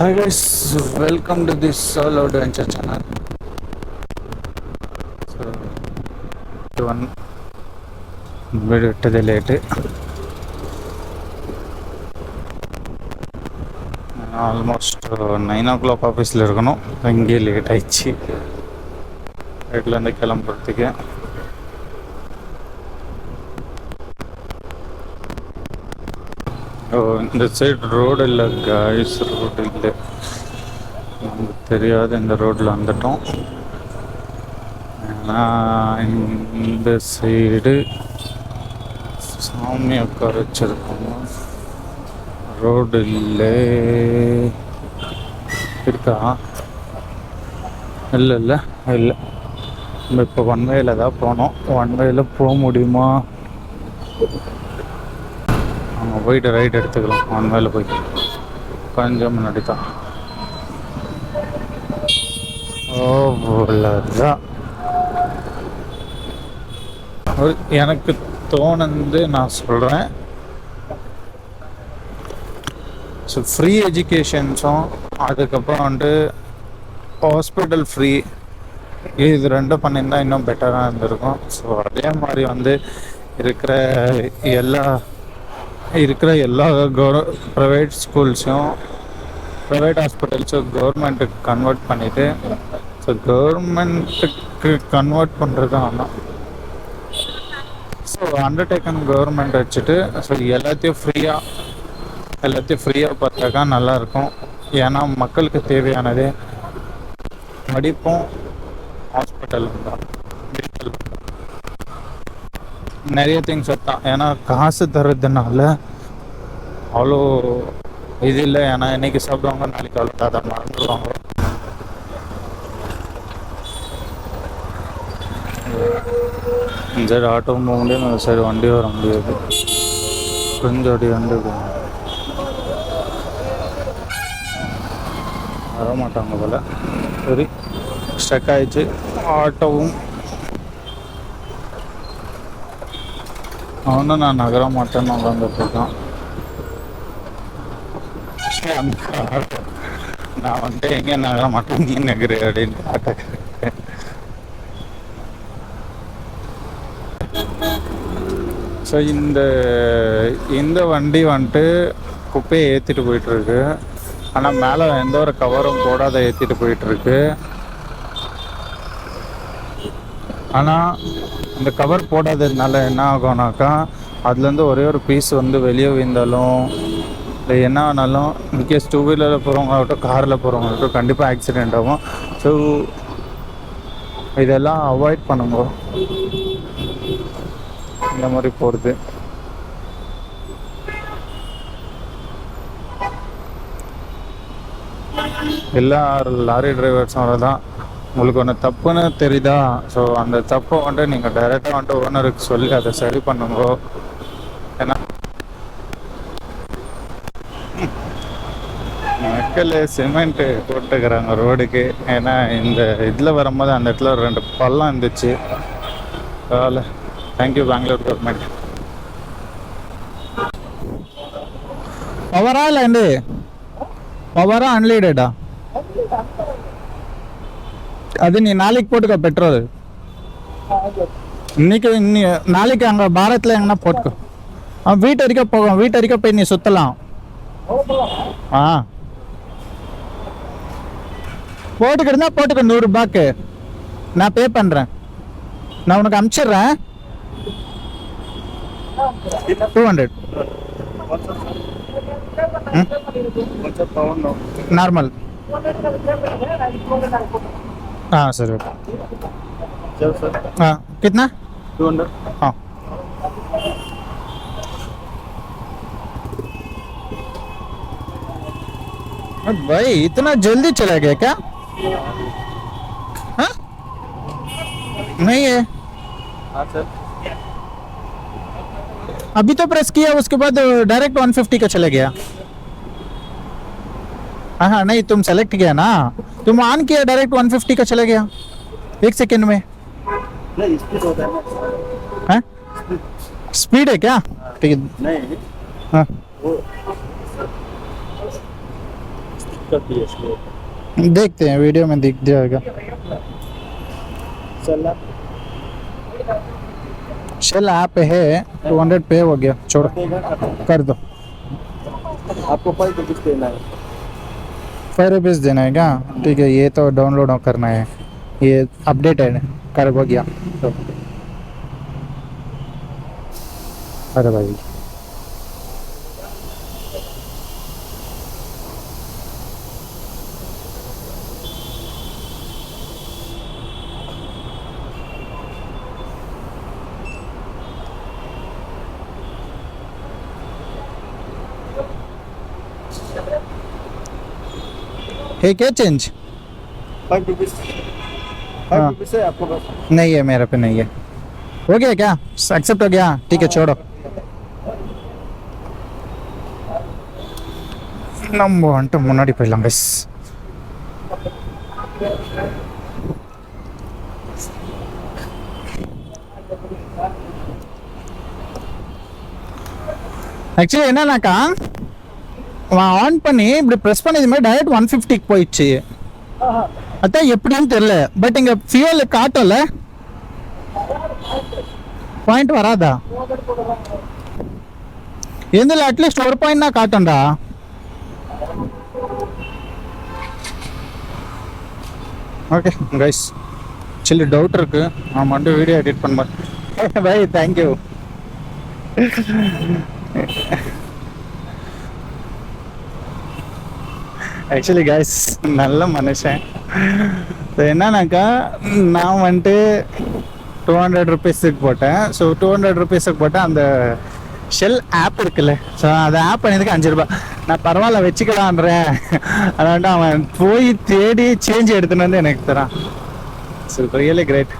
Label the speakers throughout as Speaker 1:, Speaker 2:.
Speaker 1: Hi guys, welcome to this solo adventure channel. So, one video today late. Almost 9 o'clock office le irukano. Hange late aichi. Idlanda kelamburtike. இந்த side road இல்லை guys, road இல்லை, நமக்கு தெரியாத இந்த ரோட்டில் வந்துட்டோம். ஏன்னா இந்த சைடு சாமி உட்கார வச்சிருக்கோம். ரோடு இல்லை, இருக்கா? இல்லை இல்லை இல்லை. நம்ம இப்போ ஒன் வேல தான் போனோம். ஒன் வேல போக முடியுமா? அங்கே போயிட்டு ரைட் எடுத்துக்கலாம். ஒன் வேல போய் கொஞ்சம் முன்னாடி தான். அவ்வளோதான். எனக்கு தோணுது நான் சொல்கிறேன். ஸோ ஃப்ரீ எஜுகேஷன்ஸும் அதுக்கப்புறம் வந்துட்டு ஹாஸ்பிட்டல் ஃப்ரீ, இது ரெண்டும் பண்ணியிருந்தால் இன்னும் பெட்டராக இருந்திருக்கும். ஸோ அதே மாதிரி வந்து இருக்கிற எல்லா ப்ரைவேட் ஸ்கூல்ஸும் ப்ரைவேட் ஹாஸ்பிட்டல்ஸும் கவர்மெண்ட்டுக்கு கன்வெர்ட் பண்ணிவிட்டு, ஸோ கவர்மெண்ட்டுக்கு கன்வெர்ட் பண்ணுறது ஆனால் ஸோ அண்டர்டேக்கன் கவர்மெண்ட் வச்சுட்டு ஸோ எல்லாத்தையும் ஃப்ரீயாக பார்த்தாக்கா நல்லாயிருக்கும். ஏன்னா மக்களுக்கு தேவையானது படிப்பும் ஹாஸ்பிட்டலும் தான். நிறைய திங்ஸ் தான். ஏன்னா காசு தர்றதுனால அவ்வளோ இது இல்லை. ஏன்னா இன்னைக்கு சாப்பிடுவாங்க, நாளைக்கு அவ்வளோ அதை மறந்துடுவாங்க. இந்த சைடு ஆட்டோ போக முடியும், அந்த சைடு வண்டி வர முடியாது. கொஞ்சம் அடி வண்டி வரமாட்டாங்க போல. சரி, ஸ்டக் ஆயிடுச்சு. ஆட்டோவும் அவனும் நான் நகர மாட்டேன்னு உட்காந்துட்ருக்கான். நான் வந்துட்டு எங்கே நகர மாட்டேன், நீ நகரு அப்படின்னு ஆட்டேன். ஸோ இந்த வண்டி வந்துட்டு குப்பையை ஏற்றிட்டு போயிட்டுருக்கு. ஆனால் மேலே எந்த ஒரு கவரும் போடாத ஏற்றிட்டு போயிட்டுருக்கு. ஆனால் இந்த கவர் போடாததுனால என்ன ஆகும்னாக்கா, அதுலேருந்து ஒரே ஒரு பீஸ் வந்து வெளியே விழுந்தாலும் இல்லை என்ன ஆனாலும், இன்கேஸ் டூ வீலரில் போகிறவங்களாகட்டும் காரில் போகிறவங்களாகட்டும் கண்டிப்பாக ஆக்சிடெண்ட் ஆகும். ஸோ இதெல்லாம் அவாய்ட் பண்ணுங்க, இந்த மாதிரி போகிறது. எல்லா லாரி டிரைவர்ஸும் தான். உங்களுக்கு ஒன்று தப்புன்னு தெரியுதா, ஸோ அந்த தப்பை வந்துட்டு நீங்கள் டைரெக்டாக வந்துட்டு ஓனருக்கு சொல்லி அதை சரி பண்ணுங்க. ஏன்னா மக்கள் சிமெண்ட்டு போட்டுக்கிறாங்க ரோடுக்கு. ஏன்னா இந்த இதில் வரும்போது அந்த இடத்துல ஒரு 2 பள்ளம் இருந்துச்சு. அதனால் தேங்க்யூ பெங்களூர் கவர்மெண்ட். பவரா இல்லை பவரா அன்லிமிட்டடா? அது நீ நாளைக்கு போட்டுக்கோ பெட்ரோல். இன்னைக்கு நாளைக்கு அங்கே பாரத்தில் எங்கன்னா போட்டுக்கோ. வீட்டு வரைக்கும் போகும், வீட்டு வரைக்கும் போய் நீ சுற்றலாம். போட்டுக்கிட்டு போட்டுக்க. 100 ரூபாய்க்கு நான் பே பண்ணுறேன். நான் உனக்கு அனுப்பிச்சிடுறேன். 200 நார்மல். हाँ सर। हाँ कितना? 200। हाँ भाई इतना जल्दी चला गया क्या? हाँ नहीं है। हाँ सर, अभी तो प्रेस किया, उसके बाद डायरेक्ट 150 का चला गया। हाँ नहीं, तुम सेलेक्ट किया ना, तुम ऑन किया, डायरेक्ट 150 का चला गया 1 सेकेंड में। नहीं स्पीड होता है। स्पीड है क्या? ठीक है। नहीं हाँ
Speaker 2: करती है इसलिए।
Speaker 1: देखते हैं वीडियो में दिख जाएगा।
Speaker 2: चल
Speaker 1: शेल ऐप है 200 पे हो गया, छोड़ कर दो।
Speaker 2: आपको 5 रुपीज़ देना है।
Speaker 1: 5 रुपीज़ देना है क्या? ठीक है, ये तो डाउनलोड करना है, ये अपडेटेड कर हो गया तो। अरे भाई है क्या चेंज?
Speaker 2: 5 रुपीज़, 5
Speaker 1: हाँ।
Speaker 2: रुपीज़ है आपको बस।
Speaker 1: नहीं है, मेरे पे नहीं है। हो गया क्या? एक्सेप्ट हो गया? ठीक है, छोड़ो। நம்ம வந்துட்டு முன்னாடி போயிடலாம் கைஸ். ஆக்சுவலி என்னன்னாக்கா ஆன் பண்ணி இப்படி ப்ரெஸ் பண்ணி இது மாதிரி டைரக்ட் 150க்கு போயிடுச்சு. அதான் எப்படின்னு தெரியல. பட் இங்கே ஃபியூல் காட்டல, பாயிண்ட் வராதா? எந்தில் அட்லீஸ்ட் ஒரு பாயிண்ட் தான் காட்டும்டா. ஓகே கைஸ், சில்லி டவுட் இருக்கு, நான் மட்டும் வீடியோ எடிட் பண்ணுவேன். Bye, thank you. ஆக்சுவலி கைஸ் நல்ல மனுஷன். என்னன்னாக்கா நான் வந்துட்டு 200 ருபீஸுக்கு போட்டேன். ஸோ 200 ருபீஸுக்கு போட்டேன். அந்த ஷெல் ஆப் இருக்குல்ல, ஸோ அந்த ஆப் பண்ணதுக்கு 5 ரூபாய். நான் பரவாயில்ல வச்சுக்கலான்றேன். அதான்ட்டு அவன் போய் தேடி சேஞ்ச் எடுத்துன்னு வந்து எனக்கு தரான். So really great.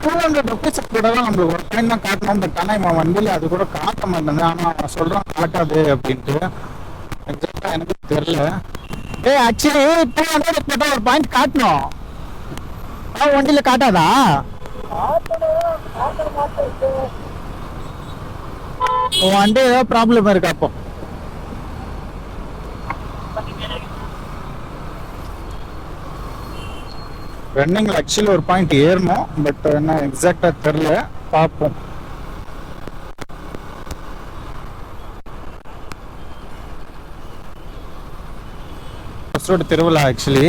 Speaker 1: ₹200 கூட தான் நம்மளுக்கு ஒரு டைம் தான் காட்டணும். பட் ஆனால் இவன் வண்டியில் அது கூட காட்ட மாட்டேன். ஆனால் அவன் சொல்கிறான் காட்டாது அப்படின்ட்டு. எக்ஸாக்டாக எனக்கு தெரியல. ஆக்சுவலி 200 போட்டால் ஒரு பாயிண்ட் காட்டணும். வண்டியில் காட்டாதா? வண்டி ஏதோ ப்ராப்ளம் இருக்கு. அப்போ ரன்னிங்ல ஆக்சுவலி ஒரு பாயிண்ட் ஏறணும். பட் என்ன எக்ஸாக்டா தெரியல, பார்ப்போம். திருவிழா ஆக்சுவலி,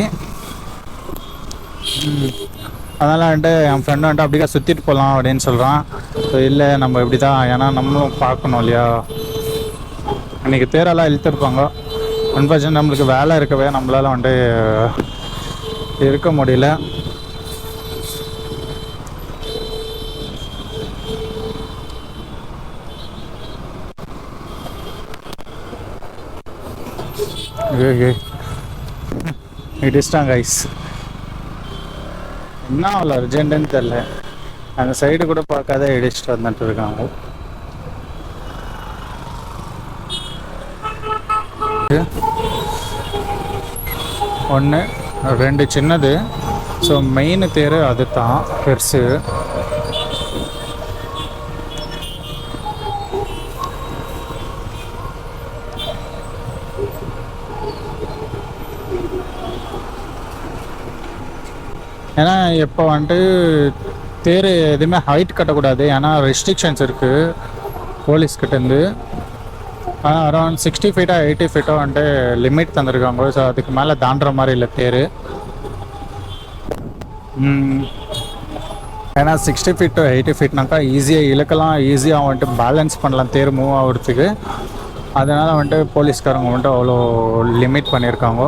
Speaker 1: அதனால வந்துட்டு என் ஃப்ரெண்டு வந்துட்டு அப்படிக்கா சுற்றிட்டு போகலாம் அப்படின்னு சொல்கிறான். ஸோ இல்லை, நம்ம இப்படி தான், ஏன்னா நம்மளும் பார்க்கணும் இல்லையா. இன்னைக்கு தேரெல்லாம் இழுத்துருப்பாங்க. அன்ஃபார்ச்சுனேட் நம்மளுக்கு வேலை இருக்கவே நம்மளால வந்துட்டு இருக்க முடியல. இடிச்சிட்டாங்க ஐஸ். என்ன அவ்வளோ அர்ஜென்ட்டுன்னு தெரில. அந்த சைடு கூட பார்க்காத இடிச்சிட்டு வந்துட்டு இருக்காங்க. ஒன்று 2 சின்னது. ஸோ மெயின் தேர் அது தான் பெருசு. ஏன்னா இப்போ வந்துட்டு தேர் எதுவுமே ஹைட் கட்டக்கூடாது, ஏன்னா ரெஸ்ட்ரிக்ஷன்ஸ் இருக்குது போலீஸ்கிட்டேருந்து. ஆனால் அரௌண்ட் 60 ஃபீட்டோ 80 ஃபீட்டோ வந்துட்டு லிமிட் தந்துருக்காங்க. ஸோ அதுக்கு மேலே தாண்டுற மாதிரி இல்லை தேர். ஏன்னா 60 ஃபீட் டு 80 ஃபீட்னாக்கா ஈஸியாக இழுக்கலாம், ஈஸியாக வந்துட்டு பேலன்ஸ் பண்ணலாம் தேர் மூவ் ஆகிறதுக்கு. அதனால் வந்துட்டு போலீஸ்காரங்க வந்துட்டு அவ்வளோ லிமிட் பண்ணியிருக்காங்க.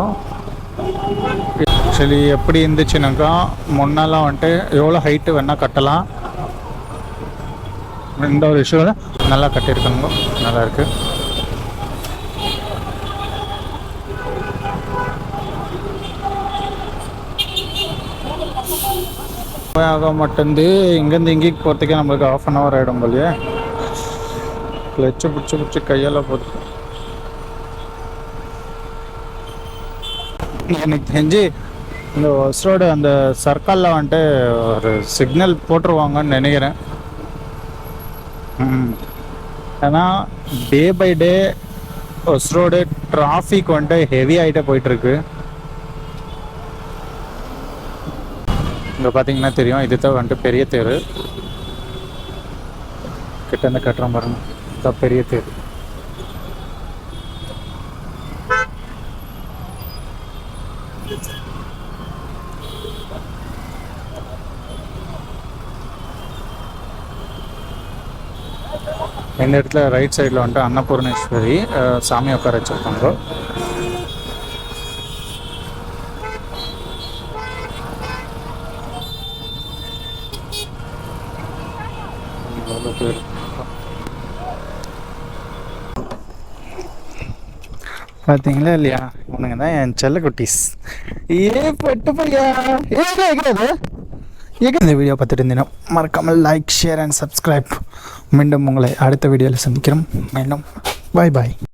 Speaker 1: ஆக்சுவலி எப்படி இருந்துச்சுனாக்கா முன்னெல்லாம் வந்துட்டு எவ்வளோ ஹைட்டு வேணால் கட்டலாம். இந்த ஒரு இஷ்யூவில் நல்லா கட்டியிருக்காங்க, நல்லாயிருக்கு. ஆக மாட்டேந்து. இங்கேருந்து இங்கேக்கு போகிறதுக்கே நம்மளுக்கு 1/2 hour ஆகிடும் போலியே. கிளச்சு பிடிச்சி கையெல்லாம் போகுது. எனக்கு தெரிஞ்சு இந்த ஒசரோடு அந்த சர்க்கிளில் வந்துட்டு ஒரு சிக்னல் போட்டுருவாங்கன்னு நினைக்கிறேன். ஏன்னா டே பை டே ஒஸ்ரோடு டிராஃபிக் வந்துட்டு ஹெவி ஆகிட்டே போயிட்டுருக்கு. இங்கே பார்த்தீங்கன்னா தெரியும், இதுதான் வந்துட்டு பெரிய தேர். கிட்ட இருந்து கட்டுறோம் பாருங்க, இதுதான் பெரிய தேர். இந்த இடத்துல ரைட் சைடில் வந்துட்டு அன்னபூர்ணேஸ்வரி சாமி உட்கார வச்சுருக்காங்க. பார்த்தீங்களா இல்லையா, இவனுங்க தான் என் செல்ல குட்டீஸ். பட்டு பையா இந்த வீடியோ பார்த்துட்டு இருந்தீங்கன்னா மறக்காமல் லைக், ஷேர் அண்ட் சப்ஸ்கிரைப். மீண்டும் உங்களை அடுத்த வீடியோவில் சந்திக்கிறோம். மீண்டும் பாய் பாய்.